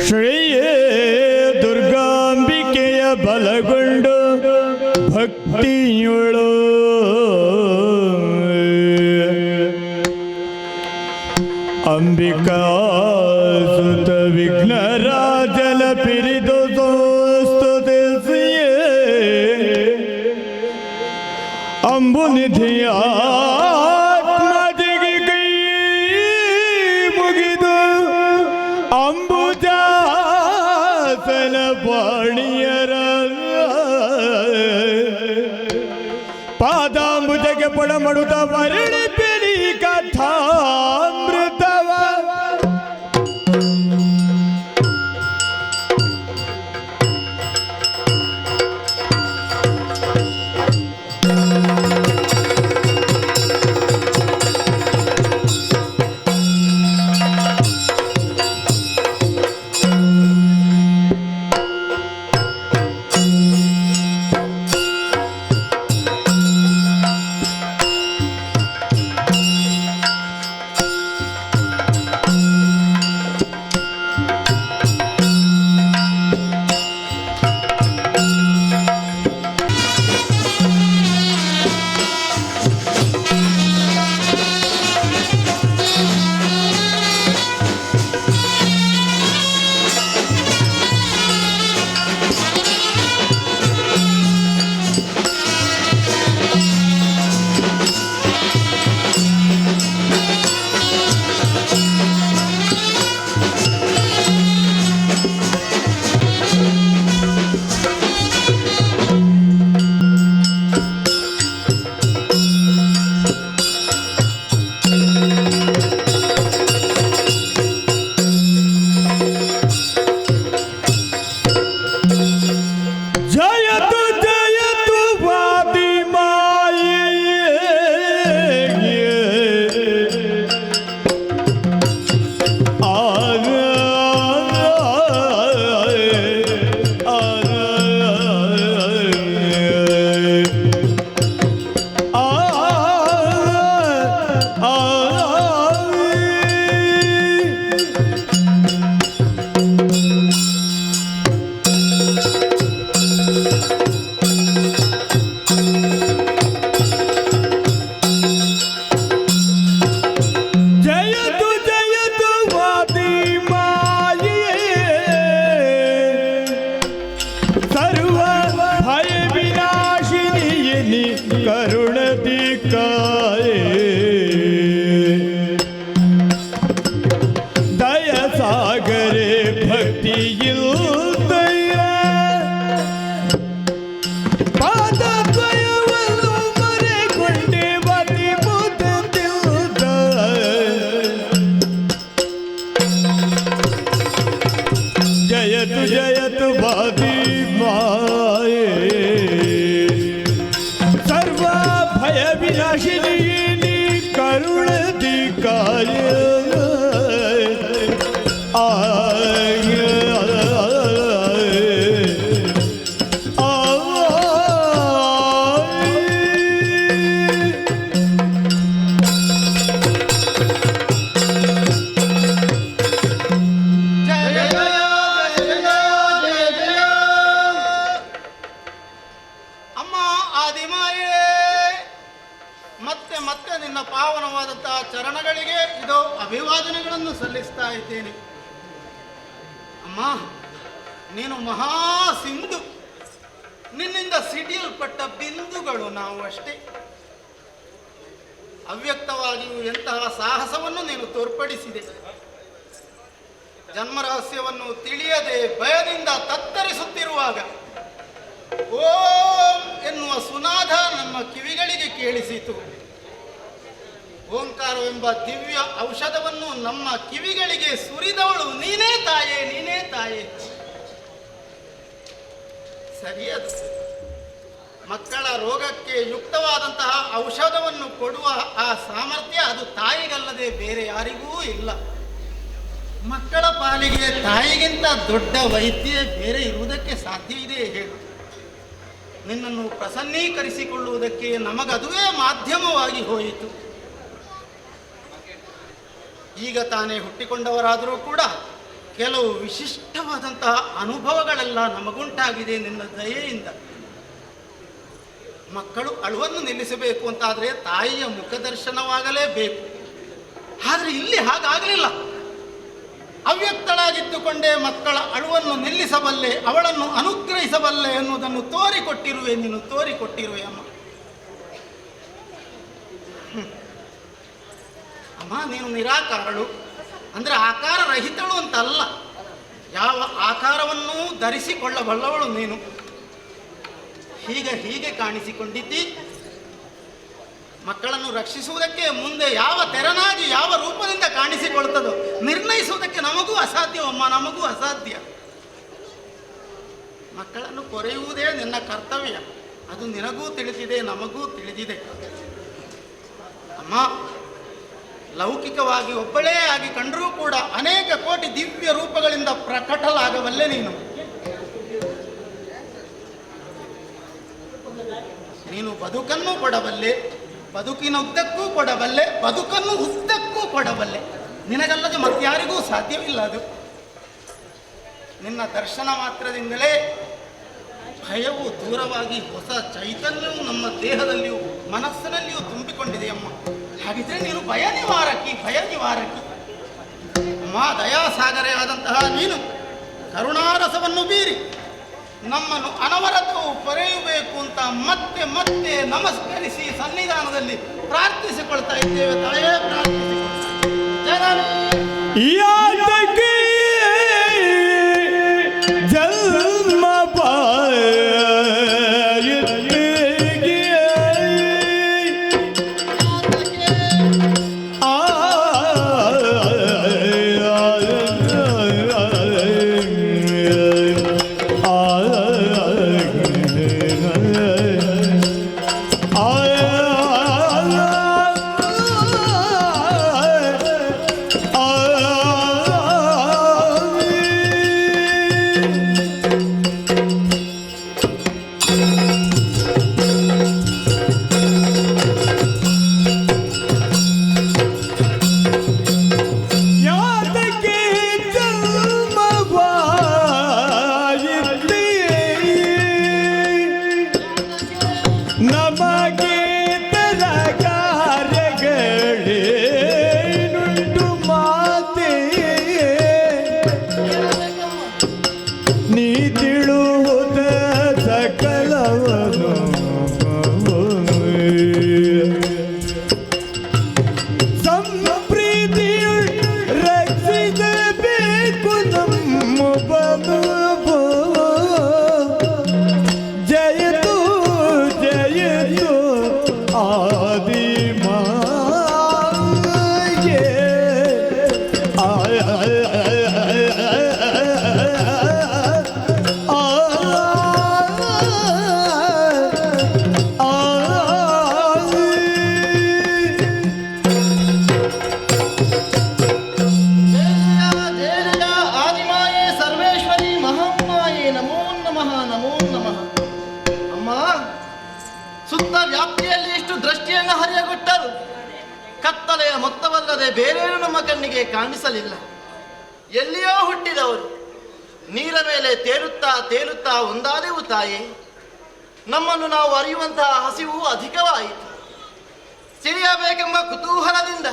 ಶ್ರೀಯೇ ದುರ್ಗಾಂಬಿಕೆಯ ಬಲಗೊಂಡು ಭಕ್ತಿಯುಳು ಅಂಬಿಕಾ ಸುತ ವಿಘ್ನರಾಜನ ಪಿರಿದು ಸ್ತುತಿಸಿಯೇ ಅಂಬುನಿಧಿಯ ಆತ್ಮದಿಗೆ ಕೈ ಮುಗಿದು ಅಂಬುಜಾಸನ ಪಾಣಿಯರ ಪಾದಾಂಬುಜಕ್ಕೆ ಪೊಡಮಡುತ್ತ ಮರಳಿ ಬೆಳಿ ಕಥಾಮೃತವ जयतु बादी माये सर्व भय विनाशिनी करुण दिकाय ಚರಣಗಳಿಗೆ ಇದು ಅಭಿವಾದನೆಗಳನ್ನು ಸಲ್ಲಿಸ್ತಾ ಇದ್ದೇನೆ. ಅಮ್ಮ, ನೀನು ಮಹಾ ಸಿಂಧು, ನಿನ್ನಿಂದ ಸಿಡಿಯಲ್ಪಟ್ಟ ಬಿಂದುಗಳು ನಾವು ಅಷ್ಟೇ. ಅವ್ಯಕ್ತವಾಗಿಯೂ ಎಂತಹ ಸಾಹಸವನ್ನು ನೀನು ತೋರ್ಪಡಿಸಿದೆ. ಜನ್ಮ ರಹಸ್ಯವನ್ನು ತಿಳಿಯದೆ ಭಯದಿಂದ ತತ್ತರಿಸುತ್ತಿರುವಾಗ ಓಂ ಎನ್ನುವ ಸುನಾದ ನಮ್ಮ ಕಿವಿಗಳಿಗೆ ಕೇಳಿಸಿತು. ಓಂಕಾರವೆಂಬ ದಿವ್ಯ ಔಷಧವನ್ನು ನಮ್ಮ ಕಿವಿಗಳಿಗೆ ಸುರಿದವಳು ನೀನೇ ತಾಯೇ, ನೀನೇ ತಾಯೇ. ಸರಿಯದು, ಮಕ್ಕಳ ರೋಗಕ್ಕೆ ಯುಕ್ತವಾದಂತಹ ಔಷಧವನ್ನು ಕೊಡುವ ಆ ಸಾಮರ್ಥ್ಯ ಅದು ತಾಯಿಗಲ್ಲದೆ ಬೇರೆ ಯಾರಿಗೂ ಇಲ್ಲ. ಮಕ್ಕಳ ಪಾಲಿಗೆ ತಾಯಿಗಿಂತ ದೊಡ್ಡ ವೈದ್ಯ ಬೇರೆ ಇರುವುದಕ್ಕೆ ಸಾಧ್ಯವಿದೆ ಹೇಳು. ನಿನ್ನನ್ನು ಪ್ರಸನ್ನೀಕರಿಸಿಕೊಳ್ಳುವುದಕ್ಕೆ ನಮಗದುವೇ ಮಾಧ್ಯಮವಾಗಿ ಹೋಯಿತು. ಈಗ ತಾನೇ ಹುಟ್ಟಿಕೊಂಡವರಾದರೂ ಕೂಡ ಕೆಲವು ವಿಶಿಷ್ಟವಾದಂತಹ ಅನುಭವಗಳೆಲ್ಲ ನಮಗುಂಟಾಗಿದೆ ನಿನ್ನ ದಯೆಯಿಂದ. ಮಕ್ಕಳು ಅಳುವನ್ನು ನಿಲ್ಲಿಸಬೇಕು ಅಂತಾದರೆ ತಾಯಿಯ ಮುಖದರ್ಶನವಾಗಲೇಬೇಕು. ಆದರೆ ಇಲ್ಲಿ ಹಾಗಾಗಲಿಲ್ಲ. ಅವ್ಯಕ್ತಳಾಗಿದ್ದುಕೊಂಡೇ ಮಕ್ಕಳ ಅಳುವನ್ನು ನಿಲ್ಲಿಸಬಲ್ಲೆ, ಅವಳನ್ನು ಅನುಗ್ರಹಿಸಬಲ್ಲೆ ಎನ್ನುವುದನ್ನು ತೋರಿಕೊಟ್ಟಿರುವೆ, ನೀನು ತೋರಿಕೊಟ್ಟಿರುವೆ ಅಮ್ಮ. ಅಮ್ಮ, ನೀನು ನಿರಾಕಾರಳು ಅಂದರೆ ಆಕಾರ ರಹಿತಳು ಅಂತಲ್ಲ, ಯಾವ ಆಕಾರವನ್ನೂ ಧರಿಸಿಕೊಳ್ಳಬಲ್ಲವಳು ನೀನು. ಹೀಗೆ ಕಾಣಿಸಿಕೊಂಡಿದ್ದಿ. ಮಕ್ಕಳನ್ನು ರಕ್ಷಿಸುವುದಕ್ಕೆ ಮುಂದೆ ಯಾವ ತೆರನಾಗಿ ಯಾವ ರೂಪದಿಂದ ಕಾಣಿಸಿಕೊಳ್ತದೋ ನಿರ್ಣಯಿಸುವುದಕ್ಕೆ ನಮಗೂ ಅಸಾಧ್ಯವಮ್ಮ, ನಮಗೂ ಅಸಾಧ್ಯ. ಮಕ್ಕಳನ್ನು ಕೊರೆಯುವುದೇ ನಿನ್ನ ಕರ್ತವ್ಯ, ಅದು ನಿನಗೂ ತಿಳಿದಿದೆ, ನಮಗೂ ತಿಳಿದಿದೆ ಅಮ್ಮ. ಲೌಕಿಕವಾಗಿ ಒಬ್ಬಳೇ ಆಗಿ ಕಂಡರೂ ಕೂಡ ಅನೇಕ ಕೋಟಿ ದಿವ್ಯ ರೂಪಗಳಿಂದ ಪ್ರಕಟಲಾಗಬಲ್ಲೆ ನೀನು. ನೀನು ಬದುಕನ್ನು ಕೊಡಬಲ್ಲೆ, ಬದುಕಿನುದ್ದಕ್ಕೂ ಕೊಡಬಲ್ಲೆ, ಬದುಕನ್ನು ಉದ್ದಕ್ಕೂ ಕೊಡಬಲ್ಲೆ. ನಿನಗಲ್ಲದೆ ಮತ್ತಾರಿಗೂ ಸಾಧ್ಯವಿಲ್ಲ ಅದು. ನಿನ್ನ ದರ್ಶನ ಮಾತ್ರದಿಂದಲೇ ಭಯವು ದೂರವಾಗಿ ಹೊಸ ಚೈತನ್ಯವು ನಮ್ಮ ದೇಹದಲ್ಲಿಯೂ ಮನಸ್ಸಿನಲ್ಲಿಯೂ ತುಂಬಿಕೊಂಡಿದೆಯಮ್ಮ. ಹಾಗಿದ್ರೆ ನೀನು ಭಯ ನಿವಾರಕಿ ಅಮ್ಮ. ದಯಾಸಾಗರೆಯಾದಂತಹ ನೀನು ಕರುಣಾರಸವನ್ನು ಬೀರಿ ನಮ್ಮನ್ನು ಅನವರತವು ಪೊರೆಯಬೇಕು ಅಂತ ಮತ್ತೆ ಮತ್ತೆ ನಮಸ್ಕರಿಸಿ ಸನ್ನಿಧಾನದಲ್ಲಿ ಪ್ರಾರ್ಥಿಸಿಕೊಳ್ತಾ ಇದ್ದೇವೆ ತಾಯೇ, ಪ್ರಾರ್ಥಿಸಿಕೊಳ್ತಾ. ಯಾತಕ್ಕೆ ಜನ್ಮ ಕತ್ತಲೆಯ ಮೊತ್ತವಲ್ಲದೆ ಬೇರೇನು ನಮ್ಮ ಕಣ್ಣಿಗೆ ಕಾಣಿಸಲಿಲ್ಲ. ಎಲ್ಲಿಯೋ ಹುಟ್ಟಿದವರು ನೀರ ಮೇಲೆ ತೇಲುತ್ತಾ ತೇಲುತ್ತಾ ಒಂದಾದೆವು ತಾಯೇ. ನಮ್ಮನ್ನು ನಾವು ಅರಿಯುವಂತಹ ಹಸಿವು ಅಧಿಕವಾಯಿತು. ತಿಳಿಯಬೇಕೆಂಬ ಕುತೂಹಲದಿಂದ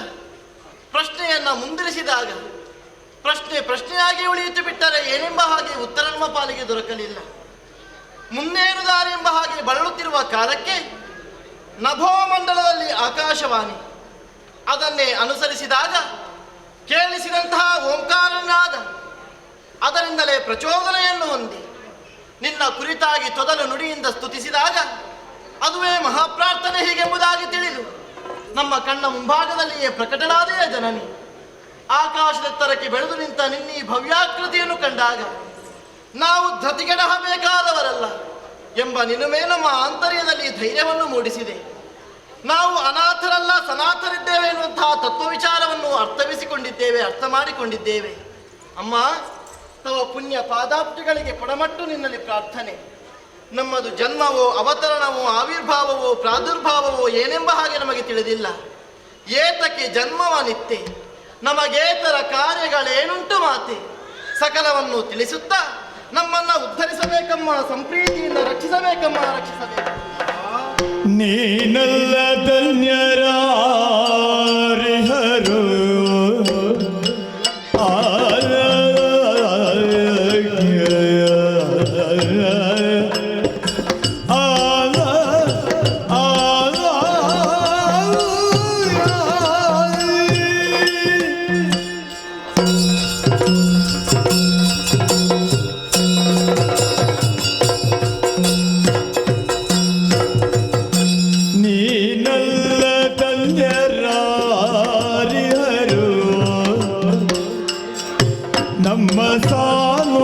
ಪ್ರಶ್ನೆಯನ್ನ ಮುಂದಿರಿಸಿದಾಗ ಪ್ರಶ್ನೆಯಾಗಿ ಉಳಿಯಿತು ಬಿಟ್ಟರೆ ಏನೆಂಬ ಹಾಗೆ ಉತ್ತರ ನಮ್ಮ ಪಾಲಿಗೆ ದೊರಕಲಿಲ್ಲ. ಮುಂದೇನು ದಾರಿ ಎಂಬ ಹಾಗೆ ಬಳಲುತ್ತಿರುವ ಕಾಲಕ್ಕೆ ನಭೋಮಂಡಲದಲ್ಲಿ ಆಕಾಶವಾಣಿ, ಅದನ್ನೇ ಅನುಸರಿಸಿದಾಗ ಕೇಳಿಸಿದಂತಹ ಓಂಕಾರನಾದ, ಅದರಿಂದಲೇ ಪ್ರಚೋದನೆಯನ್ನು ಹೊಂದಿ ನಿನ್ನ ಕುರಿತಾಗಿ ತೊದಲು ನುಡಿಯಿಂದ ಸ್ತುತಿಸಿದಾಗ ಅದುವೇ ಮಹಾಪ್ರಾರ್ಥನೆ ಹೀಗೆಂಬುದಾಗಿ ತಿಳಿದು ನಮ್ಮ ಕಣ್ಣ ಮುಂಭಾಗದಲ್ಲಿಯೇ ಪ್ರಕಟನಾದೆಯ ಜನನಿ. ಆಕಾಶದೆತ್ತರಕ್ಕೆ ಬೆಳೆದು ನಿಂತ ನಿನ್ನೀ ಭವ್ಯಾಕೃತಿಯನ್ನು ಕಂಡಾಗ ನಾವು ಧತಿಗೆಡಹಬೇಕಾದವರಲ್ಲ ಎಂಬ ನಿನುಮೆ ನಮ್ಮ ಆಂತರ್ಯದಲ್ಲಿ ಧೈರ್ಯವನ್ನು ಮೂಡಿಸಿದೆ. ನಾವು ಅನಾಥರಲ್ಲ ಸನಾಥರಿದ್ದೇವೆ ಎನ್ನುವಂತಹ ತತ್ವವಿಚಾರವನ್ನು ಅರ್ಥ ಮಾಡಿಕೊಂಡಿದ್ದೇವೆ. ಅಮ್ಮ, ತವ ಪುಣ್ಯ ಪಾದಾಬ್ಜಗಳಿಗೆ ಪೊಡಮಟ್ಟು ನಿನ್ನಲ್ಲಿ ಪ್ರಾರ್ಥನೆ. ನಮ್ಮದು ಜನ್ಮವೋ ಅವತರಣವೋ ಆವಿರ್ಭಾವವೋ ಪ್ರಾದುರ್ಭಾವವೋ ಏನೆಂಬ ಹಾಗೆ ನಮಗೆ ತಿಳಿದಿಲ್ಲ. ಏತಕ್ಕೆ ಜನ್ಮವ ನಿತ್ಯ, ನಮಗೇತರ ಕಾರ್ಯಗಳೇನುಂಟು ಮಾತೆ. ಸಕಲವನ್ನು ತಿಳಿಸುತ್ತಾ ನಮ್ಮನ್ನ ಉದ್ಧರಿಸಬೇಕಮ್ಮ, ಸಂಪ್ರೀತಿಯಿಂದ ರಕ್ಷಿಸಬೇಕಮ್ಮ, ರಕ್ಷಿಸಬೇಕು. ನೀನಲ್ಲ ಧನ್ಯರಾರಿಹರು ನಮ್ಮ ಸಾನುರಾಗದುಳಿನ್ನು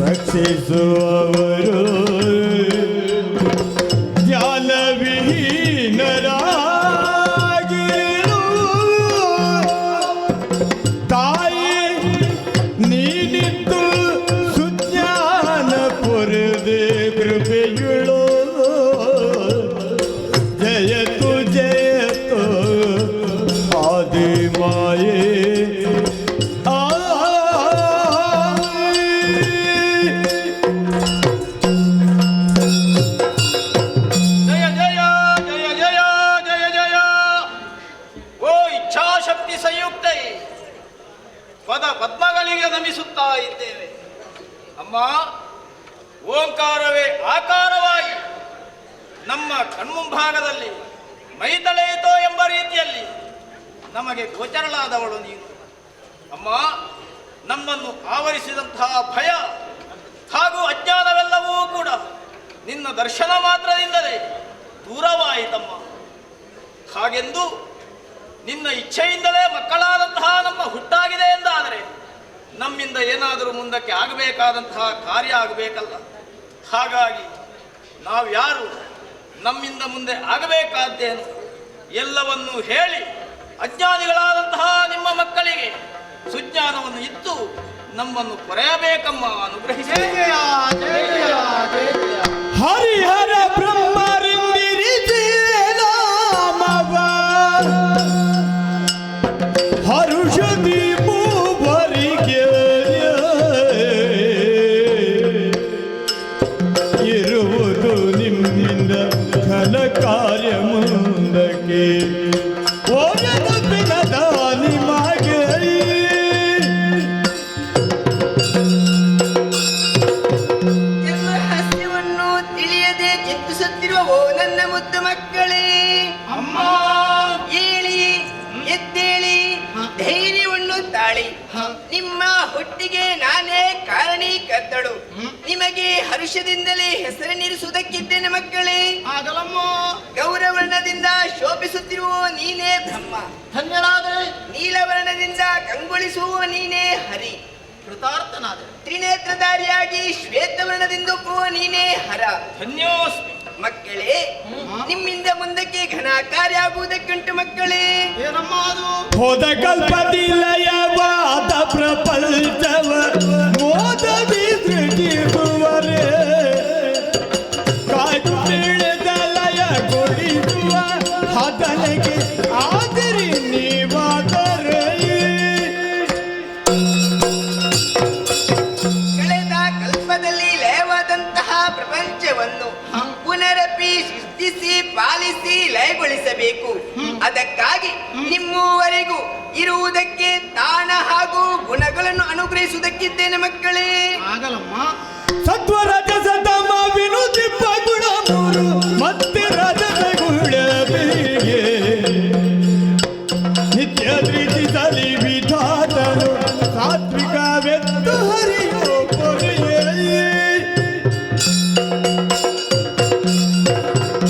ರಕ್ಷಿಸುವವರು ಜ್ಞಾನವಿಹೀನರಾಗಿರು ತಾಯಿ ನೀನಿದ್ದು ಸುಜ್ಞಾನ ಪೊರೆದೆ ಕೃಪೆಯುಳು ಜಯತು ಜಯತು ಆದಿ ಮಾಯೇ ಜಯ ಜಯ ಜಯ ಜಯ ಜಯ ಜಯ ಓ ಇಚ್ಛಾಶಕ್ತಿ ಸಂಯುಕ್ತೆ ಪದ ಪದ್ಮಗಳಿಗೆ ನಮಿಸುತ್ತಾ ಇದ್ದೇವೆ ಅಮ್ಮ. ಓಂಕಾರವೇ ಆಕಾರವಾಗಿ ನಮ್ಮ ಕಣ್ಮುಂಭಾಗದಲ್ಲಿ ಮೈತಳೆಯಿತೋ ಎಂಬ ರೀತಿಯಲ್ಲಿ ನಮಗೆ ಗೋಚರಳಾದವಳು ನೀನು ಅಮ್ಮ. ನಮ್ಮನ್ನು ಆವರಿಸಿದಂತಹ ಭಯ ಹಾಗೂ ಅಜ್ಞಾನವೆಲ್ಲವೂ ಕೂಡ ನಿನ್ನ ದರ್ಶನ ಮಾತ್ರದಿಂದಲೇ ದೂರವಾಯಿತಮ್ಮ. ಹಾಗೆಂದು ನಿನ್ನ ಇಚ್ಛೆಯಿಂದಲೇ ಮಕ್ಕಳಾದಂತಹ ನಮ್ಮ ಹುಟ್ಟಾಗಿದೆ ಎಂದಾದರೆ ನಮ್ಮಿಂದ ಏನಾದರೂ ಮುಂದಕ್ಕೆ ಆಗಬೇಕಾದಂತಹ ಕಾರ್ಯ ಆಗಬೇಕಲ್ಲ. ಹಾಗಾಗಿ ನಾವು ಯಾರು, ನಮ್ಮಿಂದ ಮುಂದೆ ಆಗಬೇಕಾದ್ದೇನು ಎಲ್ಲವನ್ನೂ ಹೇಳಿ ಅಜ್ಞಾನಿಗಳಾದಂತಹ ನಿಮ್ಮ ಮಕ್ಕಳಿಗೆ ಸುಜ್ಞಾನವನ್ನು ಇತ್ತು ನಮ್ಮನ್ನು ಪೊರೆಯಬೇಕಮ್ಮ, ಅನುಗ್ರಹಿಸಿ. ಹರಿಹರ ಬ್ರಹ್ಮರಿಂದಿರಿಸಿ ನಾಮವ ಹರುಷದಿ ಮೂವರಿಗೆ ಇರುವುದು ನಿಮ್ಮಿಂದ ಘನ ಕಾರ್ಯ ಮುಂದಕ್ಕೆ ಓರದ ಬಿನದ ನಿಮಗೆ ಎಲ್ಲ ರಹಸ್ಯವನ್ನು ತಿಳಿಯದೆ ಚಿಂತಿಸುತ್ತಿರುವ ನನ್ನ ಮುದ್ದು ಮಕ್ಕಳೇ, ಅಮ್ಮ ಏಳಿ ಎದ್ದೇಳಿ, ಧೈರ್ಯವನ್ನು ತಾಳಿ. ನಿಮ್ಮ ಹುಟ್ಟಿಗೆ ನಾನೇ ಕಾರಣೀಕರ್ತಳು. ನಿಮಗೆ ಹರುಷದಿಂದಲೇ ಹೆಸರನ್ನಿರಿಸುವುದಕ್ಕಿದ್ದೇನೆ ಮಕ್ಕಳೇ. ಆಗಲಮ್ಮ. ಗೌರವರ್ಣದಿಂದ ಶೋಭಿಸುತ್ತಿರುವ ನೀನೇ ಬ್ರಹ್ಮ, ಧನ್ಯರಾದೆ. ನೀಲವರ್ಣದಿಂದ ಕಂಗೊಳಿಸುವ ನೀನೇ ಹರಿ, ಕೃತಾರ್ಥನಾದೆ. ತ್ರಿನೇತ್ರಧಾರಿಯಾಗಿ ಶ್ವೇತವರ್ಣದಿಂದ ನೀನೇ ಹರ. ಧನ್ಯೋಸ್ಮಿ ಮಕ್ಕಳೇ, ನಿಮ್ಮಿಂದ ಮುಂದಕ್ಕೆ ಘನ ಕಾರ್ಯ ಆಗುವುದಕ್ಕುಂಟು ಮಕ್ಕಳೇ. ಏನಮ್ಮ ಅದು? ಹೋದ ಕಲ್ಪದಿಲಯವಾದ ಪ್ರಪಂಚವ ಮೋದದಿ ಸೃಜಿಸುವರೇ ಕಾಯ್ದು ತಿಳಿದಲಯಗೊಳಿಸುವ ಹದನೆಗೆ ಆದರಿ ನೀವಾದರೆ ಕಳೆದ ಕಲ್ಪದಲ್ಲಿ ಲಯವಾದಂತಹ ಪ್ರಪಂಚವನ್ನು ಪುನರಪಿ ಸೃಷ್ಟಿಸಿ ಪಾಲಿಸಿ ಲಯಗೊಳಿಸಬೇಕು. ಅದಕ್ಕಾಗಿ ನಿಮ್ಮವರೆಗೂ ಇರುವುದಕ್ಕೆ ತಾಣ ಹಾಗೂ ಗುಣಗಳನ್ನು ಅನುಗ್ರಹಿಸುವುದಕ್ಕಿದ್ದೇನೆ ಮಕ್ಕಳೇ. ಆಗಲಮ್ಮ. ಸತ್ವ ರಜಸ ತಮ ವಿನುದಿಪ್ಪ ಗುಣ ಮೂರು ಮತ್ತೆ ರಜಸ ಗುಣ ಬೀಗೆ ನಿತ್ಯ ದೃಷ್ಟಿಸಲಿ ವಿಧಾತನು ಸಾತ್ವಿಕವೆತ್ತು ಹರಿಯೋ ಪೊರೆಯೇ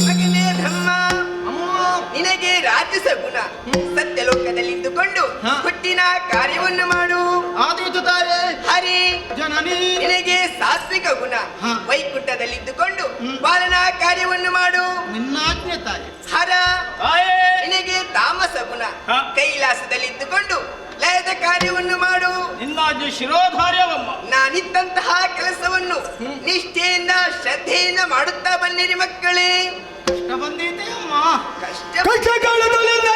ಮಗನೇ ಬ್ರಹ್ಮ, ನಿನಗೆ ರಾಜಸ ಗುಣ ಸತ್ಯಲೋಕದಲ್ಲಿದ್ದುಕೊಂಡು ಹುಟ್ಟಿನ ಕಾರ್ಯವನ್ನು ಮಾಡು. ಆದಿತುತ್ತಾರೆ ಹರಿ, ಜನನಿ ನಿನಗೆ ಸಾತ್ವಿಕ ಗುಣ ಹ. ವೈಕುಂಠದಲ್ಲಿದ್ದುಕೊಂಡು ಪಾಲನಾ ಕಾರ್ಯವನ್ನು ಮಾಡು. ನಿನ್ನಾಜ್ಞೆ ತಾಯಿ. ಹರ, ತಾಯೇ, ನಿನಗೆ ತಾಮಸ ಗುಣ ಹ. ಕೈಲಾಸದಲ್ಲಿದ್ದುಕೊಂಡು ಲಯದ ಕಾರ್ಯವನ್ನು ಮಾಡು. ನಿನ್ನಾಜ್ಞೆ ಶಿರೋಧಾರ್ಯವಮ್ಮ. ನಾನಿದ್ದಂತಹ ಕೆಲಸವನ್ನು ನಿಷ್ಠೆಯಿಂದ ಶ್ರದ್ಧೆಯಿಂದ ಮಾಡುತ್ತಾ ಬನ್ನಿರಿ ಮಕ್ಕಳೇ. ಕಷ್ಟ ಬಂದೈತೆ ಅಮ್ಮ. ಕಷ್ಟ ಕಷ್ಟಗಳು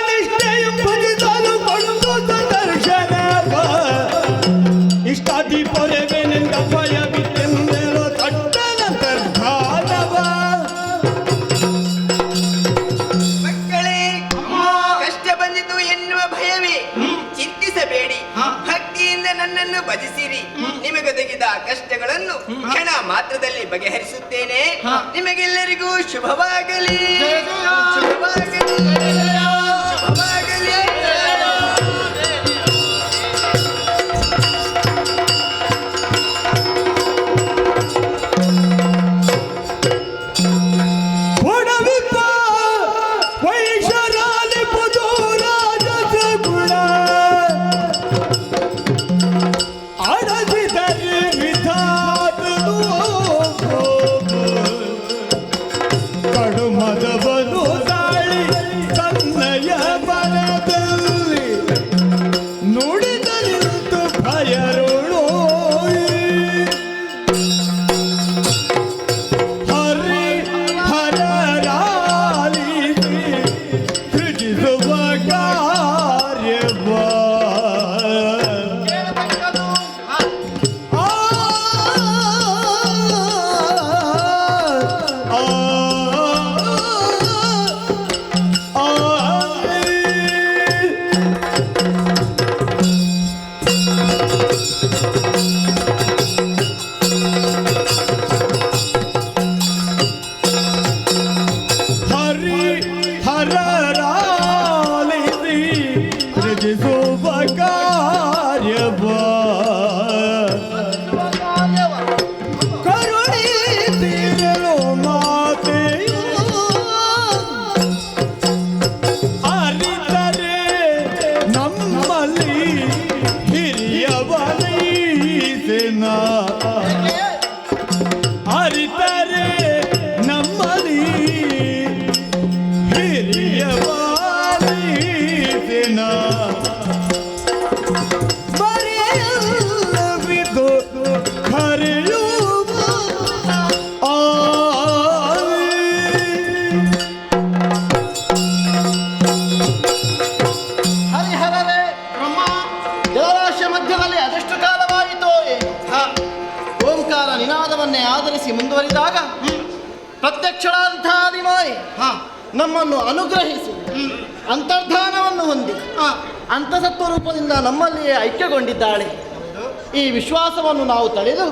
ನಿಷ್ಠೆಯು ಭಜಿಸಲು ಕೊಂಡು ದರ್ಶನ ತಾಯೇ ಚಿಂತಿಸಬೇಡಿ, ಭಕ್ತಿಯಿಂದ ನನ್ನನ್ನು ಭಜಿಸಿರಿ. ನಿಮಗೊದಗಿದ ಕಷ್ಟಗಳನ್ನು ಕ್ಷಣ ಮಾತ್ರದಲ್ಲಿ ಬಗೆಹರಿಸುತ್ತೇನೆ. ನಿಮಗೆಲ್ಲರಿಗೂ ಶುಭವಾಗಲಿ, ಶುಭವಾಗಲಿ, ಶುಭವಾಗಲಿ. ಒಡವಿಪ್ಪ ವೈಶರಾಲಿಪುದು ರಾಜಸ ಗುಣ ಅಡಗಿದರೆ ವಿಧಾತನು ಕಡುಮದವನು ದಾಳಿ ತನ್ನಯ ಬಲದಲ್ಲಿ ನುಡಿದರಿತು ಭಯರುಳು ಹರಿ ಹರರಾಲಿಸಿ ಸೃಜಿಸುವ ಕಾರ್ಯವ ಕೇಳತಕ್ಕದು. ಆ ಆ ಆ ಹರಿ ಹರರಾಲಿಸಿ ಸೃಜಿಸುವ ಕಾರ್ಯವ ಕರುಣಿಸಿರಲು ಮಾತೆಯು ಅರಿತರೆ ನಮ್ಮಲ್ಲಿ ಹಿರಿಯವನೀಸೆನ ಅರಿತರೆ ನಮ್ಮಲ್ಲಿ ಹಿರಿಯವನೀಸೆನ ಮರೆಯಲ್ಲವಿದು ಕರೆಯುವ ಹರಿಹರರೇ ಬ್ರಹ್ಮ ಜಲರಾಶಿಯ ಮಧ್ಯದಲ್ಲಿ ಅದೆಷ್ಟು ಕಾಲವಾಯಿತೋ ಏನು? ಓಂಕಾರ ನಿನಾದವನ್ನೇ ಆಧರಿಸಿ ಮುಂದುವರಿದಾಗ ಪ್ರತ್ಯಕ್ಷಳಾದಂತಹ ಆದಿಮಾಯಿ ನಮ್ಮನ್ನು ಅನುಗ್ರಹಿಸಿ ಅಂತರ್ಧಾನವನ್ನು ಹೊಂದಿ ಅಂತಸತ್ವ ರೂಪದಿಂದ ನಮ್ಮಲ್ಲಿಯೇ ಐಕ್ಯಗೊಂಡಿದ್ದಾಳೆ. ಈ ವಿಶ್ವಾಸವನ್ನು ನಾವು ತಳೆದು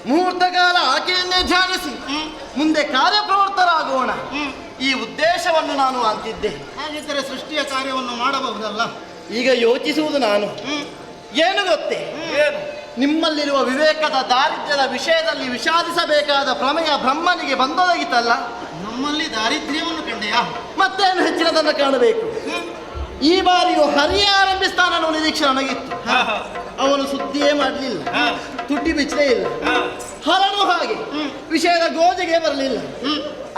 ಮುಹೂರ್ತ ಕಾಲ ಆಕೆಯನ್ನೇ ಧ್ಯಾನಿಸಿ ಮುಂದೆ ಕಾರ್ಯಪ್ರವೃತ್ತರಾಗೋಣ. ಈ ಉದ್ದೇಶವನ್ನು ನಾನು ಅಂತಿದ್ದೆ. ಹಾಗಿದ್ದರೆ ಸೃಷ್ಟಿಯ ಕಾರ್ಯವನ್ನು ಮಾಡಬಹುದಲ್ಲ. ಈಗ ಯೋಚಿಸುವುದು ನಾನು ಏನು ಗೊತ್ತೇ, ನಿಮ್ಮಲ್ಲಿರುವ ವಿವೇಕದ ದಾರಿದ್ರ್ಯದ ವಿಷಯದಲ್ಲಿ ವಿಷಾದಿಸಬೇಕಾದ ಪ್ರಮೇಯ ಬ್ರಹ್ಮನಿಗೆ ಬಂದೊದಗಿತಲ್ಲ. ನಮ್ಮಲ್ಲಿ ದಾರಿದ್ರ್ಯವನ್ನು ಕಂಡೆಯಾ? ಮತ್ತೇನು ಹೆಚ್ಚಿನದನ್ನು ಕಾಣಬೇಕು. ಈ ಬಾರಿಯು ಹರಿಯೇ ಆರಂಭಿಸ್ತಾನನ್ನೋ ನಿರೀಕ್ಷೆ ನನಗಿತ್ತು. ಅವನು ಸುದ್ದಿಯೇ ಮಾಡಲಿಲ್ಲ, ತುಟಿ ಬಿಚ್ಚಲೇ ಇಲ್ಲ. ಹರನು ಹಾಗೆ ವಿಷಯದ ಗೋಜಿಗೆ ಬರಲಿಲ್ಲ.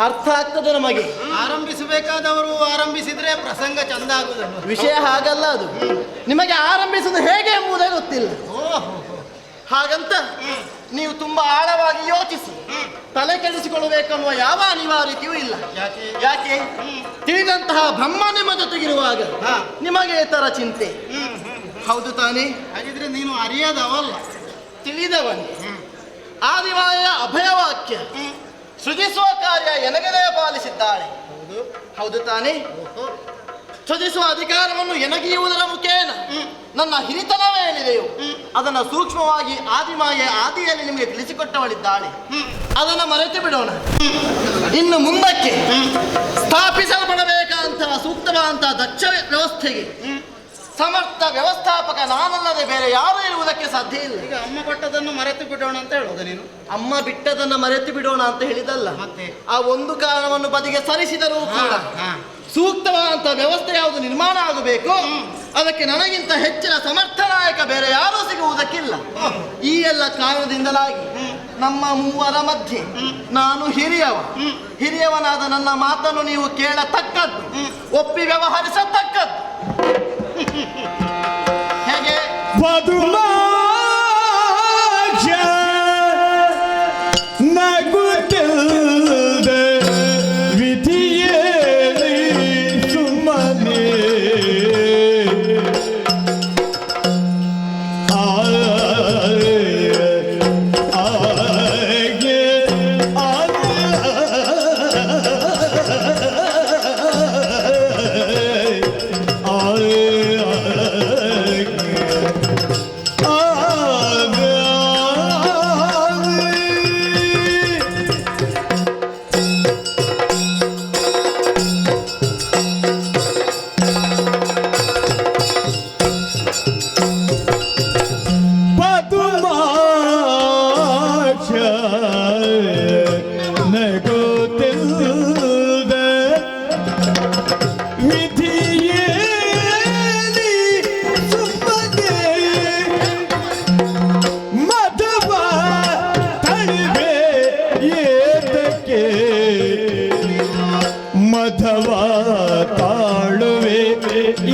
ಅರ್ಥ ಆಗ್ತದೆ ನಮಗೆ. ಆರಂಭಿಸಬೇಕಾದವರು ಆರಂಭಿಸಿದ್ರೆ ಪ್ರಸಂಗ ಚಂದ ಆಗುವುದನ್ನು. ವಿಷಯ ಹಾಗಲ್ಲ, ಅದು ನಿಮಗೆ ಆರಂಭಿಸುವುದು ಹೇಗೆ ಎಂಬುದೇ ಗೊತ್ತಿಲ್ಲ. ಹಾಗಂತ ನೀವು ತುಂಬಾ ಆಳವಾಗಿ ಯೋಚಿಸಿ ತಲೆ ಕೆಡಿಸಿಕೊಳ್ಳಬೇಕನ್ನುವ ಯಾವ ಅನಿವಾರ್ಯತೆಯೂ ಇಲ್ಲ. ಯಾಕೆ ತಿಳಿದಂತಹ ಬ್ರಹ್ಮ ನಿಮ್ಮ ಜೊತೆಗಿರುವಾಗ ನಿಮಗೆ ಇತರ ಚಿಂತೆ. ಹೌದು ತಾನೇ? ಹಾಗಿದ್ರೆ ನೀನು ಅರಿಯದವಲ್ಲ, ತಿಳಿದವನೇ. ಆದಿಮಾಯ ಅಭಯವಾಕ್ಯ ಸೃಜಿಸುವ ಕಾರ್ಯ ಎನಗದೇ ಪಾಲಿಸಿದ್ದಾಳೆ. ಹೌದು ತಾನೇ? ಸೃಜಿಸುವ ಅಧಿಕಾರವನ್ನು ಎನಗಿಯುವುದರ ಮುಖೇನ ನನ್ನ ಹಿರಿತನವೇನಿದೆಯೋ ಅದನ್ನು ಸೂಕ್ಷ್ಮವಾಗಿ ಆದಿಮಾಯೆ ಆದಿಯಲ್ಲಿ ನಿಮಗೆ ತಿಳಿಸಿಕೊಟ್ಟವಳಿದ್ದಾಳೆ. ಅದನ್ನು ಮರೆತು ಬಿಡೋಣ. ಇನ್ನು ಮುಂದಕ್ಕೆ ಸ್ಥಾಪಿಸಲ್ಪಡಬೇಕಂತಹ ಸೂಕ್ತವಾದಂತಹ ದಕ್ಷ ವ್ಯವಸ್ಥೆಗೆ ಸಮರ್ಥ ವ್ಯವಸ್ಥಾಪಕ ನಾನಲ್ಲದೆ ಬೇರೆ ಯಾರೂ ಇರುವುದಕ್ಕೆ ಸಾಧ್ಯ ಇಲ್ಲ. ಈಗ ಅಮ್ಮ ಕೊಟ್ಟದನ್ನು ಮರೆತು ಬಿಡೋಣ ಅಂತ ಹೇಳೋದು ನೀನು? ಅಮ್ಮ ಬಿಟ್ಟದನ್ನ ಮರೆತು ಬಿಡೋಣ ಅಂತ ಹೇಳಿದಲ್ಲ. ಮತ್ತೆ ಆ ಒಂದು ಕಾರಣವನ್ನು ಬದಿಗೆ ಸರಿಸಿದರೂ ಕೂಡ ಸೂಕ್ತವಾದಂತಹ ವ್ಯವಸ್ಥೆ ಯಾವುದು ನಿರ್ಮಾಣ ಆಗಬೇಕು, ಅದಕ್ಕೆ ನನಗಿಂತ ಹೆಚ್ಚಿನ ಸಮರ್ಥ ನಾಯಕ ಬೇರೆ ಯಾರೂ ಸಿಗುವುದಕ್ಕಿಲ್ಲ. ಈ ಎಲ್ಲ ಕಾರಣದಿಂದಲಾಗಿ ನಮ್ಮ ಮೂವರ ಮಧ್ಯೆ ನಾನು ಹಿರಿಯವನಾದ ನನ್ನ ಮಾತನ್ನು ನೀವು ಕೇಳತಕ್ಕದ್ದು, ಒಪ್ಪಿ ವ್ಯವಹರಿಸತಕ್ಕದ್ದು. ಹೇಗೆ? ಪದುಮಾಕ್ಷ ನಗುತ್ತಿಲ್ದ ವಿಧಿಯೇರಿ ಸುಮ್ಮನೆ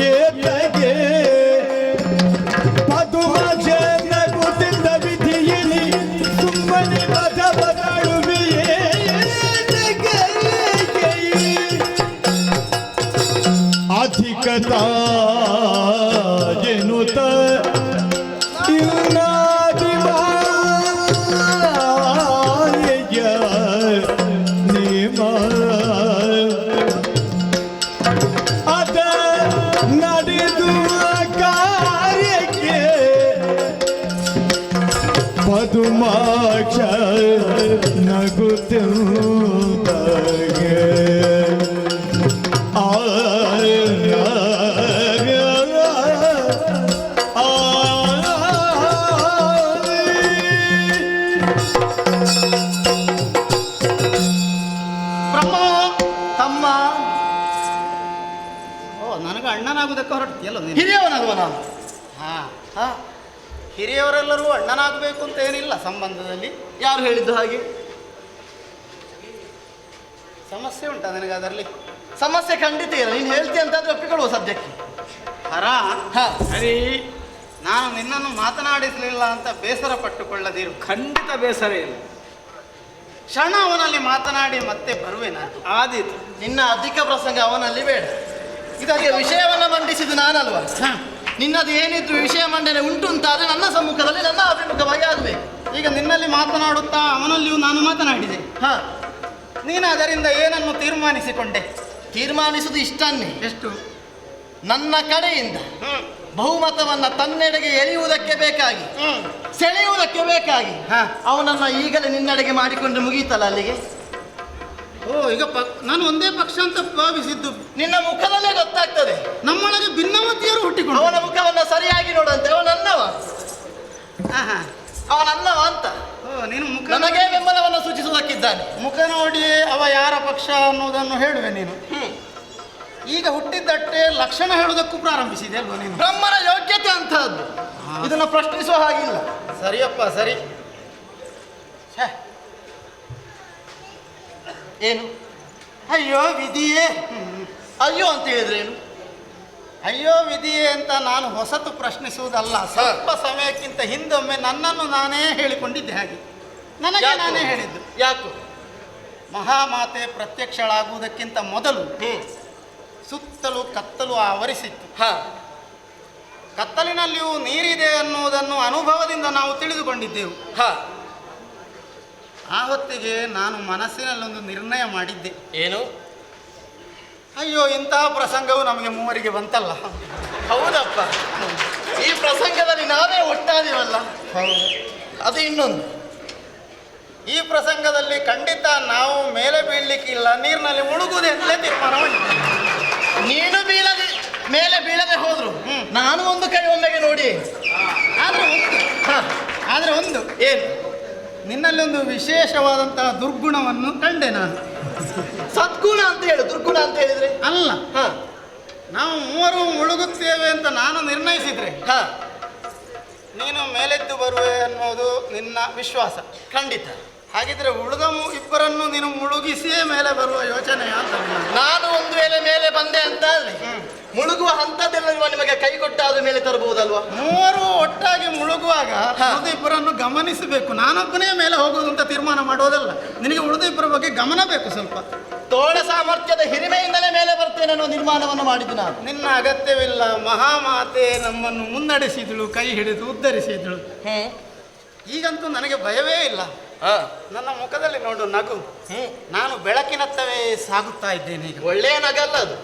ಏತಗೆ ಪದುಮಾಕ್ಷ ನಗುತ್ತಿದ್ದ ವಿಧಿಯಲ್ಲಿ ಸುಮ್ಮನೆ ಮಧವ ಕಾಡುವೆಯೇ ಅಧಿಕತಾ ಎನ್ನುತ್ತ ಅದ ನಡೆದುವ ಕಾರ್ಯಕ್ಕೆ ಪದುಮಾಕ್ಷ ನಗುತ್ತಿರುವಾಗ ಬ್ರಹ್ಮ ತಮ್ಮ ಓ ನನಗೆ ಅಣ್ಣನಾಗುವುದಕ್ಕೆ ಹೊರಡ್ತೀಯಲ್ಲ ನೀನು ಹಿರಿಯವನಲ್ವ ನಾನು ಹಾ ಹಾ ಹಿರಿಯವರೆಲ್ಲರೂ ಅಣ್ಣನಾಗಬೇಕು ಅಂತ ಏನಿಲ್ಲ ಸಂಬಂಧದಲ್ಲಿ. ಯಾರು ಹೇಳಿದ್ದು ಹಾಗೆ? ಸಮಸ್ಯೆ ಉಂಟಾ ನಿನಗೆ ಅದರಲ್ಲಿ? ಸಮಸ್ಯೆ ಖಂಡಿತ ಇಲ್ಲ. ನೀನು ಹೇಳ್ತೀಯ ಅಂತಾದ್ರೆ ಒಪ್ಪಿಕೊಳ್ಳುವ ಸದ್ಯಕ್ಕೆ. ಹರ ಹಾ ಸರಿ, ನಾನು ನಿನ್ನನ್ನು ಮಾತನಾಡಿಸಲಿಲ್ಲ ಅಂತ ಬೇಸರ ಪಟ್ಟುಕೊಳ್ಳದಿರು. ಖಂಡಿತ ಬೇಸರ ಇಲ್ಲ. ಕ್ಷಣ ಅವನಲ್ಲಿ ಮಾತನಾಡಿ ಮತ್ತೆ ಬರುವೆ ನಾನು. ಆದೀತು. ನಿನ್ನ ಅಧಿಕ ಪ್ರಸಂಗ ಅವನಲ್ಲಿ ಬೇಡ. ಇದಕ್ಕೆ ವಿಷಯವನ್ನ ಮಂಡಿಸಿದ್ದು ನಾನಲ್ವ? ನಿನ್ನದು ಏನಿದ್ರು ವಿಷಯ ಮಂಡನೆ ಉಂಟು ಅಂತಾದ್ರೆ ನನ್ನ ಸಮ್ಮುಖದಲ್ಲಿ ನನ್ನ ಅಭಿಮುಖವಾಗಿ ಆಗಬೇಕು. ಈಗ ನಿನ್ನಲ್ಲಿ ಮಾತನಾಡುತ್ತಾ ಅವನಲ್ಲಿಯೂ ನಾನು ಮಾತನಾಡಿದೆ. ಹಾ, ನೀನು ಅದರಿಂದ ಏನನ್ನು ತೀರ್ಮಾನಿಸಿಕೊಂಡೆ? ತೀರ್ಮಾನಿಸುವುದು ಇಷ್ಟನ್ನೇ. ಎಷ್ಟು? ನನ್ನ ಕಡೆಯಿಂದ ಬಹುಮತವನ್ನ ತನ್ನೆಡೆಗೆ ಎಳೆಯುವುದಕ್ಕೆ ಬೇಕಾಗಿ, ಸೆಳೆಯುವುದಕ್ಕೆ ಬೇಕಾಗಿ ಅವನನ್ನ ಈಗಲೇ ನಿನ್ನೆಡೆಗೆ ಮಾಡಿಕೊಂಡ್ರೆ ಮುಗೀತಲ್ಲ ಅಲ್ಲಿಗೆ. ಓ, ಈಗ ನಾನು ಒಂದೇ ಪಕ್ಷ ಅಂತ ಭಾವಿಸಿದ್ದು ನಿನ್ನ ಮುಖದಲ್ಲೇ ಗೊತ್ತಾಗ್ತದೆ. ನಮ್ಮೊಳಗೆ ಭಿನ್ನಮತಿಯರು ಹುಟ್ಟಿಕೊಂಡು. ಅವನ ಮುಖವನ್ನ ಸರಿಯಾಗಿ ನೋಡಂತೆ. ಅವನನ್ನವ ಅವನನ್ನವ ಅಂತ ಓ, ನೀನು ಮುಖ ನನಗೆ ಬೆಂಬಲವನ್ನು ಸೂಚಿಸುವುದಕ್ಕಿದ್ದಾನೆ. ಮುಖ ನೋಡಿ ಅವ ಯಾರ ಪಕ್ಷ ಅನ್ನೋದನ್ನು ಹೇಳುವೆ ನೀನು. ಈಗ ಹುಟ್ಟಿದ್ದಟ್ಟೆ ಲಕ್ಷಣ ಹೇಳುವುದಕ್ಕೂ ಪ್ರಾರಂಭಿಸಿದೆ ಅಲ್ವಾ ನೀನು? ಬ್ರಹ್ಮನ ಯೋಗ್ಯತೆ ಅಂತಹದ್ದು, ಇದನ್ನ ಪ್ರಶ್ನಿಸುವ ಹಾಗಿಲ್ಲ. ಸರಿಯಪ್ಪ ಸರಿ. ಏನು ಅಯ್ಯೋ ವಿಧಿಯೇ. ಅಯ್ಯೋ ಅಂತ ಹೇಳಿದ್ರೆ ಏನು? ಅಯ್ಯೋ ವಿಧಿಯೇ ಅಂತ ನಾನು ಹೊಸತು ಪ್ರಶ್ನಿಸುವುದಲ್ಲ. ಸ್ವಲ್ಪ ಸಮಯಕ್ಕಿಂತ ಹಿಂದೊಮ್ಮೆ ನನ್ನನ್ನು ನಾನೇ ಹೇಳಿಕೊಂಡಿದ್ದೆ. ಹಾಗೆ ನನಗೆ ಯಾಕೋ? ನಾನೇ ಹೇಳಿದ್ದು. ಯಾಕು? ಮಹಾಮಾತೆ ಪ್ರತ್ಯಕ್ಷಳಾಗುವುದಕ್ಕಿಂತ ಮೊದಲು ಸುತ್ತಲೂ ಕತ್ತಲು ಆವರಿಸಿತ್ತು. ಕತ್ತಲಿನಲ್ಲಿಯೂ ನೀರಿದೆ ಅನ್ನುವುದನ್ನು ಅನುಭವದಿಂದ ನಾವು ತಿಳಿದುಕೊಂಡಿದ್ದೆವು. ಆ ಹೊತ್ತಿಗೆ ನಾನು ಮನಸ್ಸಿನಲ್ಲೊಂದು ನಿರ್ಣಯ ಮಾಡಿದ್ದೆ. ಏನು? ಅಯ್ಯೋ, ಇಂತಹ ಪ್ರಸಂಗವು ನಮಗೆ ಮೂವರಿಗೆ ಬಂತಲ್ಲ. ಹೌದಪ್ಪ, ಈ ಪ್ರಸಂಗದಲ್ಲಿ ನಾವೇ ಒಟ್ಟಾದಿವಲ್ಲ. ಅದು ಇನ್ನೊಂದು. ಈ ಪ್ರಸಂಗದಲ್ಲಿ ಖಂಡಿತ ನಾವು ಮೇಲೆ ಬೀಳಲಿಕ್ಕಿಲ್ಲ, ನೀರಿನಲ್ಲಿ ಮುಳುಗುವುದೇ ಅಂತಲೇ ತೀರ್ಮಾನ ಮಾಡಿದ್ದೆ. ನೀನು ಬೀಳದೆ ಮೇಲೆ ಬೀಳದೆ ಹೋದ್ರು ನಾನು ಒಂದು ಕೈ ಒಮ್ಮೆಗೆ ನೋಡಿ. ಆದರೆ ಒಂದು ಏನು? ನಿನ್ನಲ್ಲಿ ಒಂದು ವಿಶೇಷವಾದಂತಹ ದುರ್ಗುಣವನ್ನು ಕಂಡೆ ನಾನು. ಸದ್ಗುಣ ಅಂತ ಹೇಳು, ದುರ್ಗುಣ ಅಂತ ಹೇಳಿದ್ರೆ ಅಲ್ಲ. ನಾವು ಮೂವರು ಮುಳುಗುತ್ತೇವೆ ಅಂತ ನಾನು ನಿರ್ಣಯಿಸಿದ್ರೆ ನೀನು ಮೇಲೆದ್ದು ಬರುವೆ ಅನ್ನೋದು ನಿನ್ನ ವಿಶ್ವಾಸ. ಖಂಡಿತ. ಹಾಗಿದ್ರೆ ಉಳಿದ ಇಬ್ಬರನ್ನು ನೀನು ಮುಳುಗಿಸಿಯೇ ಮೇಲೆ ಬರುವ ಯೋಚನೆ ಅಂತ. ನಾನು ಒಂದು ವೇಳೆ ಮೇಲೆ ಬಂದೆ ಅಂತ ಅಲ್ಲಿ ಮುಳುಗುವ ಹಂತದೆಲ್ಲ ನಿಮಗೆ ಕೈ ಕೊಟ್ಟಾದ ಮೇಲೆ ತರಬಹುದಲ್ವಾ? ಮೂವರು ಒಟ್ಟಾಗಿ ಮುಳುಗುವಾಗ ಉಳಿದ ಇಬ್ಬರನ್ನು ಗಮನಿಸಬೇಕು. ನಾನೊಬ್ಬನೇ ಮೇಲೆ ಹೋಗುವುದು ಅಂತ ತೀರ್ಮಾನ ಮಾಡೋದಲ್ಲ. ನಿನಗೆ ಉಳಿದ ಇಬ್ಬರ ಬಗ್ಗೆ ಗಮನ ಬೇಕು ಸ್ವಲ್ಪ. ತೋಳ ಸಾಮರ್ಥ್ಯದ ಹಿರಿಮೆಯಿಂದಲೇ ಮೇಲೆ ಬರ್ತೇನೆ ಅನ್ನೋ ನಿರ್ಮಾಣವನ್ನು ಮಾಡಿದ್ದು ನಾನು. ನಿನ್ನ ಅಗತ್ಯವಿಲ್ಲ. ಮಹಾಮಾತೆ ನಮ್ಮನ್ನು ಮುನ್ನಡೆಸಿದಳು, ಕೈ ಹಿಡಿದು ಉದ್ಧರಿಸಿದಳು. ಈಗಂತೂ ನನಗೆ ಭಯವೇ ಇಲ್ಲ. ನನ್ನ ಮುಖದಲ್ಲಿ ನೋಡು ನಗು. ನಾನು ಬೆಳಕಿನತ್ತವೇ ಸಾಗುತ್ತಾ ಇದ್ದೇನೆ ಈಗ. ಒಳ್ಳೆಯ ನಗಲ್ಲ ಅದು.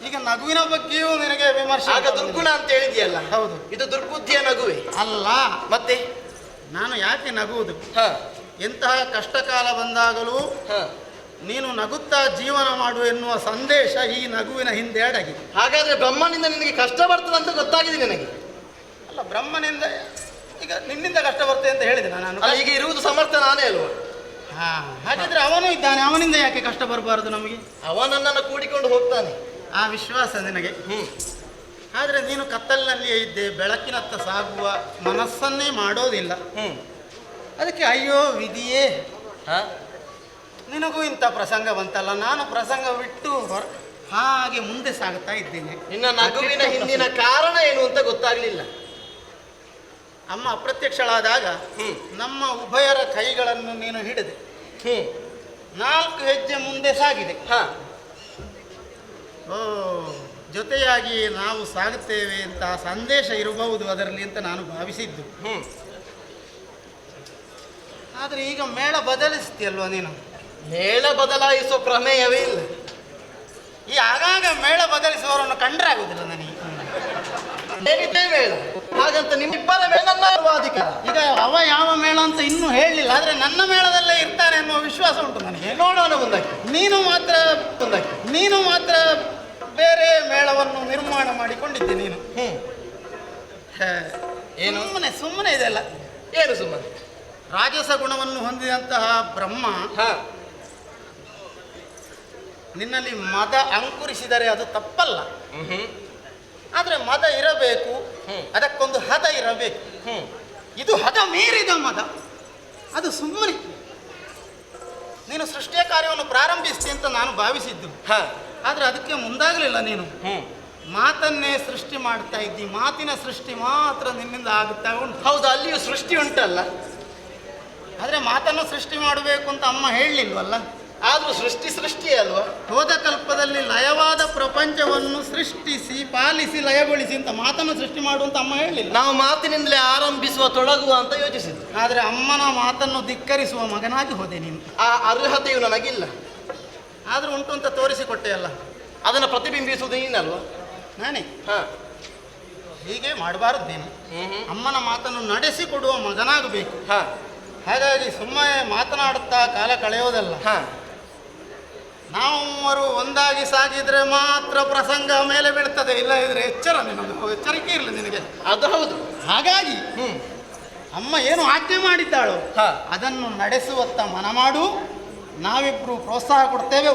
ಈಗ ನಗುವಿನ ಬಗ್ಗೆಯೂ ನಿನಗೆ ವಿಮರ್ಶೆ. ಆಗ ದುರ್ಗುಣ ಅಂತ ಹೇಳಿದ್ಯಲ್ಲ. ಹೌದು, ಇದು ದುರ್ಬುದ್ಧಿಯ ನಗುವೆ ಅಲ್ಲ. ಮತ್ತೆ ನಾನು ಯಾಕೆ ನಗುವುದು? ಎಂತಹ ಕಷ್ಟಕಾಲ ಬಂದಾಗಲೂ ನೀನು ನಗುತ್ತಾ ಜೀವನ ಮಾಡು ಎನ್ನುವ ಸಂದೇಶ ಈ ನಗುವಿನ ಹಿಂದೆ ಅಡಗಿದೆ. ಹಾಗಾದ್ರೆ ಬ್ರಹ್ಮನಿಂದ ನಿನಗೆ ಕಷ್ಟ ಬರ್ತದೆ ಅಂತ ಗೊತ್ತಾಗಿದೆ ನನಗೆ. ಅಲ್ಲ, ಬ್ರಹ್ಮನಿಂದ ಈಗ ನಿನ್ನಿಂದ ಕಷ್ಟ ಬರ್ತದೆ ಅಂತ ಹೇಳಿದೆ ನಾನು. ಅಲ್ಲ, ಈಗ ಇರುವುದು ಸಮರ್ಥ ನಾನೇ ಅಲ್ವಾ? ಹಾಗಿದ್ರೆ ಅವನು ಇದ್ದಾನೆ, ಅವನಿಂದ ಯಾಕೆ ಕಷ್ಟ ಬರಬಾರದು ನಮಗೆ? ಅವನನ್ನು ಕೂಡಿಕೊಂಡು ಹೋಗ್ತಾನೆ. ಆ ವಿಶ್ವಾಸ ನಿನಗೆ. ಆದರೆ ನೀನು ಕತ್ತಲಿನಲ್ಲಿಯೇ ಇದ್ದೆ, ಬೆಳಕಿನತ್ತ ಸಾಗುವ ಮನಸ್ಸನ್ನೇ ಮಾಡೋದಿಲ್ಲ. ಅದಕ್ಕೆ ಅಯ್ಯೋ ವಿಧಿಯೇ, ನಿನಗೂ ಇಂಥ ಪ್ರಸಂಗ ಬಂತಲ್ಲ. ನಾನು ಪ್ರಸಂಗ ಬಿಟ್ಟು ಹಾಗೆ ಮುಂದೆ ಸಾಗುತ್ತಾ ಇದ್ದೇನೆ. ನಿನ್ನ ನಗುವಿನ ಹಿಂದಿನ ಕಾರಣ ಏನು ಅಂತ ಗೊತ್ತಾಗ್ಲಿಲ್ಲ. ಅಮ್ಮ ಅಪ್ರತ್ಯಕ್ಷಳಾದಾಗ ನಮ್ಮ ಉಭಯರ ಕೈಗಳನ್ನು ನೀನು ಹಿಡಿದೆ. 4 ಹೆಜ್ಜೆ ಮುಂದೆ ಸಾಗಿದೆ. ಓ, ಜೊತೆಯಾಗಿ ನಾವು ಸಾಗುತ್ತೇವೆ ಅಂತ ಸಂದೇಶ ಇರಬಹುದು ಅದರಲ್ಲಿ ಅಂತ ನಾನು ಭಾವಿಸಿದ್ದು. ಆದರೆ ಈಗ ಮೇಳ ಬದಲಿಸ್ತೀಯಲ್ವ ನೀನು? ಮೇಳ ಬದಲಾಯಿಸುವ ಪ್ರಮೇಯವೇ ಇಲ್ಲ. ಈ ಆಗಾಗ ಮೇಳ ಬದಲಿಸುವವರನ್ನು ಕಂಡ್ರೆ ಆಗುದಿಲ್ಲ ನನಗೆ. ಏನಿದೆ ಮೇಳ? ಹಾಗಂತ ನಿಮ್ಮಿಬ್ಬರ ಮೇಳ ನನ್ನ ಅಧಿಕಾರ. ಈಗ ಅವ ಯಾವ ಮೇಳ ಅಂತ ಇನ್ನೂ ಹೇಳಲಿಲ್ಲ, ಆದರೆ ನನ್ನ ಮೇಳದಲ್ಲೇ ಇರ್ತಾನೆ ಎನ್ನುವ ವಿಶ್ವಾಸ ಉಂಟು ನನಗೆ. ನೋಡೋಣ ಮುಂದಕ್ಕೆ. ನೀನು ಮಾತ್ರ ಬೇರೆ ಮೇಳವನ್ನು ನಿರ್ಮಾಣ ಮಾಡಿಕೊಂಡಿದ್ದೆ ನೀನು. ಏನು ಸುಮ್ಮನೆ ಇದೆಲ್ಲ ಏನು ಸುಮ್ಮನೆ? ರಾಜಸ ಗುಣವನ್ನು ಹೊಂದಿದಂತಹ ಬ್ರಹ್ಮ ನಿನ್ನಲ್ಲಿ ಮದ ಅಂಕುರಿಸಿದರೆ ಅದು ತಪ್ಪಲ್ಲ. ಆದರೆ ಮದ ಇರಬೇಕು, ಅದಕ್ಕೊಂದು ಹದ ಇರಬೇಕು. ಇದು ಹದ ಮೀರಿದ ಮದ, ಅದು ಸುಮ್ಮನೆ. ನೀನು ಸೃಷ್ಟಿಯ ಕಾರ್ಯವನ್ನು ಪ್ರಾರಂಭಿಸ್ತಿ ಅಂತ ನಾನು ಭಾವಿಸಿದ್ದು. ಆದರೆ ಅದಕ್ಕೆ ಮುಂದಾಗಲಿಲ್ಲ. ನೀನು ಮಾತನ್ನೇ ಸೃಷ್ಟಿ ಮಾಡ್ತಾ ಇದ್ದಿ. ಮಾತಿನ ಸೃಷ್ಟಿ ಮಾತ್ರ ನಿನ್ನಿಂದ ಆಗುತ್ತಾ ಉಂಟು. ಹೌದು, ಅಲ್ಲಿಯೂ ಸೃಷ್ಟಿ ಉಂಟಲ್ಲ. ಆದರೆ ಮಾತನ್ನು ಸೃಷ್ಟಿ ಮಾಡಬೇಕು ಅಂತ ಅಮ್ಮ ಹೇಳಲಿಲ್ವಲ್ಲ. ಆದ್ರೂ ಸೃಷ್ಟಿಯೇ ಅಲ್ವಾ? ಹೋದ ಕಲ್ಪದಲ್ಲಿ ಲಯವಾದ ಪ್ರಪಂಚವನ್ನು ಸೃಷ್ಟಿಸಿ ಪಾಲಿಸಿ ಲಯಗೊಳಿಸಿ ಅಂತ ಮಾತನ್ನು ಸೃಷ್ಟಿ ಮಾಡುವಂತ ಅಮ್ಮ ಹೇಳಲಿಲ್ಲ. ನಾವು ಮಾತಿನಿಂದಲೇ ಆರಂಭಿಸುವ ತೊಡಗುವ ಅಂತ ಯೋಚಿಸಿದ್ವಿ. ಆದರೆ ಅಮ್ಮನ ಮಾತನ್ನು ಧಿಕ್ಕರಿಸುವ ಮಗನಾಗಿ ಹೋದೆ ನೀನು. ಆ ಅರ್ಹತೆಯು ನನಗಿಲ್ಲ. ಆದ್ರೂ ಉಂಟು ಅಂತ ತೋರಿಸಿಕೊಟ್ಟೆ ಅಲ್ಲ. ಅದನ್ನು ಪ್ರತಿಬಿಂಬಿಸುವುದು ನೀನಲ್ವಾ? ನಾನೇ. ಹೀಗೆ ಮಾಡಬಾರದು ನೀನು. ಅಮ್ಮನ ಮಾತನ್ನು ನಡೆಸಿಕೊಡುವ ಮಗನಾಗಬೇಕು. ಹಾಗಾಗಿ ಸುಮ್ಮನೆ ಮಾತನಾಡುತ್ತಾ ಕಾಲ ಕಳೆಯೋದಲ್ಲ. ನಾವು ಒಂದಾಗಿ ಸಾಗಿದ್ರೆ ಮಾತ್ರ ಪ್ರಸಂಗ ಮೇಲೆ ಬೀಳ್ತದೆ. ಇಲ್ಲ ಇದ್ರೆ ಎಚ್ಚರಿಕೆ ಇರಲಿ ನಿನಗೆ. ಅದು ಹೌದು. ಹಾಗಾಗಿ ಅಮ್ಮ ಏನು ಆಜ್ಞೆ ಮಾಡಿದ್ದಾಳೋ ಅದನ್ನು ನಡೆಸುವತ್ತ ಮನ ಮಾಡು. ನಾವಿಬ್ರು ಪ್ರೋತ್ಸಾಹ ಕೊಡ್ತೇವೆ.